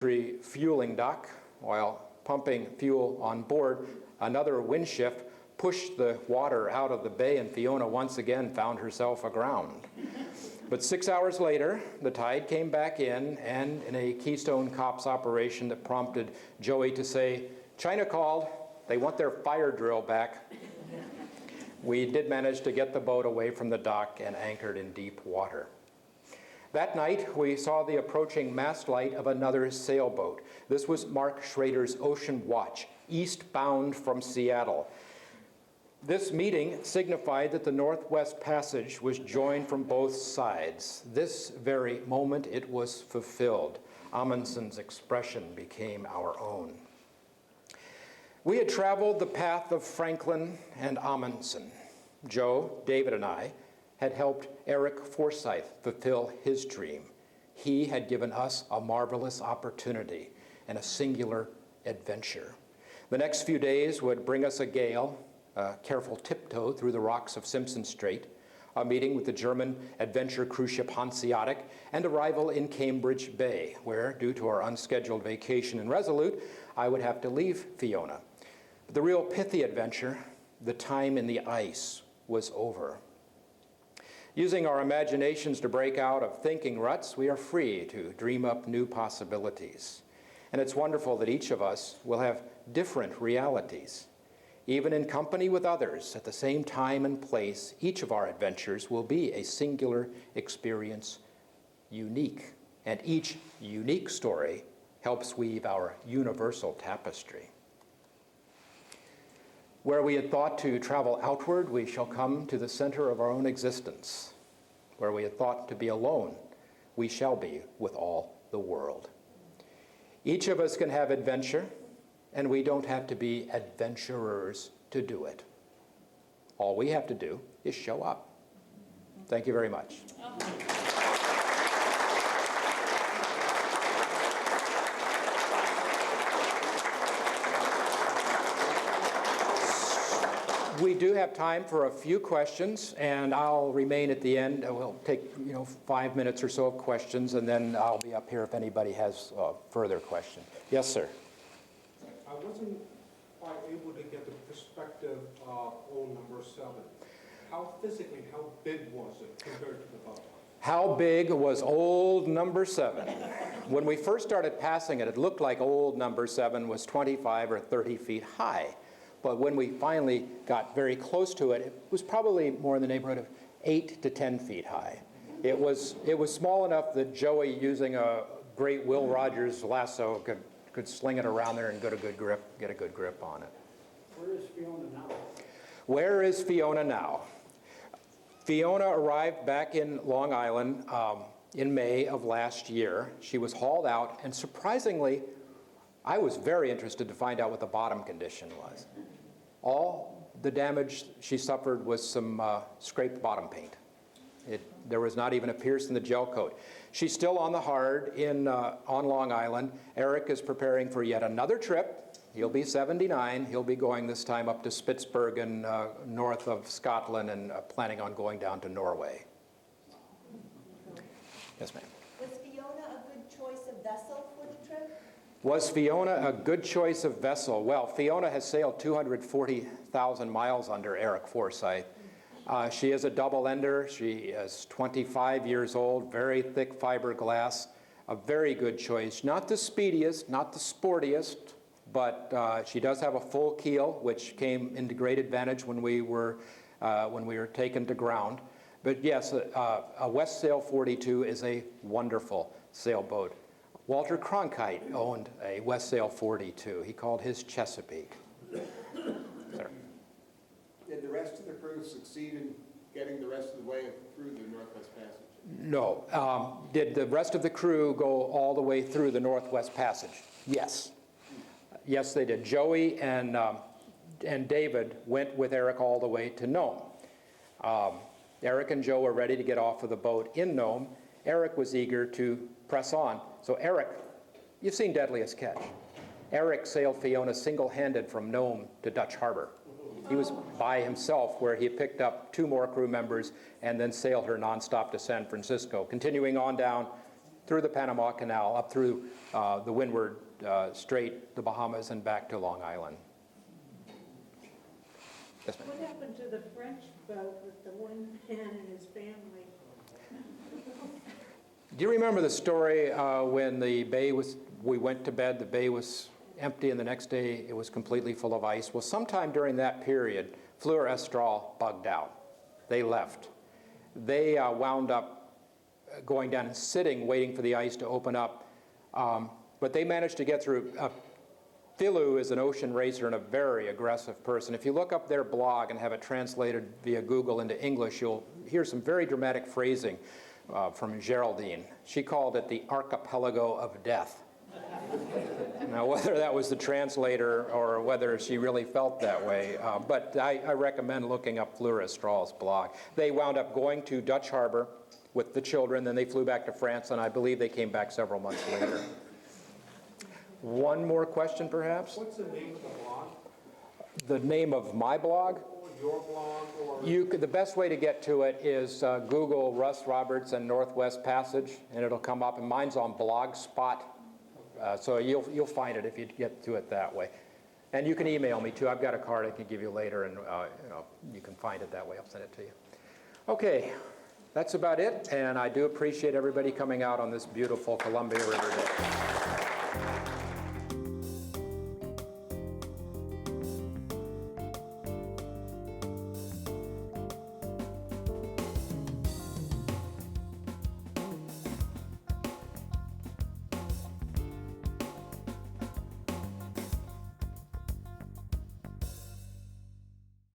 fueling dock. While pumping fuel on board, another wind shift pushed the water out of the bay, and Fiona once again found herself aground. But 6 hours later, the tide came back in, and in a Keystone Cops operation that prompted Joey to say, "China called, they want their fire drill back," we did manage to get the boat away from the dock and anchored in deep water. That night, we saw the approaching mast light of another sailboat. This was Mark Schrader's Ocean Watch, eastbound from Seattle. This meeting signified that the Northwest Passage was joined from both sides. This very moment it was fulfilled. Amundsen's expression became our own. We had traveled the path of Franklin and Amundsen. Joe, David, and I had helped Eric Forsyth fulfill his dream. He had given us a marvelous opportunity and a singular adventure. The next few days would bring us a gale, a careful tiptoe through the rocks of Simpson Strait, a meeting with the German adventure cruise ship Hanseatic, and arrival in Cambridge Bay, where, due to our unscheduled vacation in Resolute, I would have to leave Fiona. But the real pithy adventure, the time in the ice, was over. Using our imaginations to break out of thinking ruts, we are free to dream up new possibilities. And it's wonderful that each of us will have different realities. Even in company with others, at the same time and place, each of our adventures will be a singular experience, unique. And each unique story helps weave our universal tapestry. Where we had thought to travel outward, we shall come to the center of our own existence. Where we had thought to be alone, we shall be with all the world. Each of us can have adventure, and we don't have to be adventurers to do it. All we have to do is show up. Thank you very much. We do have time for a few questions, and I'll remain at the end. We'll take 5 minutes or so of questions, and then I'll be up here if anybody has further questions. Yes, sir. I wasn't quite able to get the perspective of old number 7. How big was it compared to the boat? How big was old number 7? When we first started passing it, it looked like old number 7 was 25 or 30 feet high. But when we finally got very close to it, it was probably more in the neighborhood of 8 to 10 feet high. It was small enough that Joey, using a great Will Rogers lasso, could sling it around there and get a good grip on it. Where is Fiona now? Where is Fiona now? Fiona arrived back in Long Island in May of last year. She was hauled out, and surprisingly, I was very interested to find out what the bottom condition was. All the damage she suffered was some scraped bottom paint. There was not even a pierce in the gel coat. She's still on the hard on Long Island. Eric is preparing for yet another trip. He'll be 79. He'll be going this time up to Spitsbergen, north of Scotland, and planning on going down to Norway. Yes, ma'am. Was Fiona a good choice of vessel for the trip? Was Fiona a good choice of vessel? Well, Fiona has sailed 240,000 miles under Eric Forsyth. She is a double-ender. She is 25 years old, very thick fiberglass, a very good choice. Not the speediest, not the sportiest, but she does have a full keel, which came into great advantage when we were taken to ground. But yes, a West Sail 42 is a wonderful sailboat. Walter Cronkite owned a West Sail 42. He called his Chesapeake. Sir. Did the rest of the crew succeed in getting the rest of the way through the Northwest Passage? No. Did the rest of the crew go all the way through the Northwest Passage? Yes. Yes, they did. Joey and David went with Eric all the way to Nome. Eric and Joe were ready to get off of the boat in Nome. Eric was eager to press on. So Eric, you've seen Deadliest Catch. Eric sailed Fiona single-handed from Nome to Dutch Harbor. He was by himself, where he picked up 2 more crew members and then sailed her nonstop to San Francisco, continuing on down through the Panama Canal, up through the Windward Strait, the Bahamas, and back to Long Island. Yes, ma'am. What happened to the French boat with the one man and his family? Do you remember the story when the bay was, we went to bed, the bay was empty, and the next day it was completely full of ice? Well, sometime during that period, Fleur Estral bugged out. They left. They wound up going down and sitting, waiting for the ice to open up. But they managed to get through. Filou is an ocean racer and a very aggressive person. If you look up their blog and have it translated via Google into English, you'll hear some very dramatic phrasing from Geraldine. She called it the archipelago of death. Now, whether that was the translator or whether she really felt that way, but I recommend looking up Fleur Estral's blog. They wound up going to Dutch Harbor with the children, then they flew back to France, and I believe they came back several months later. One more question, perhaps? What's the name of the blog? The name of my blog? Or your blog, or? The best way to get to it is Google Russ Roberts and Northwest Passage, and it'll come up, and mine's on Blogspot. So you'll find it if you get to it that way. And you can email me, too. I've got a card I can give you later, and you can find it that way. I'll send it to you. Okay, that's about it, and I do appreciate everybody coming out on this beautiful Columbia River Day.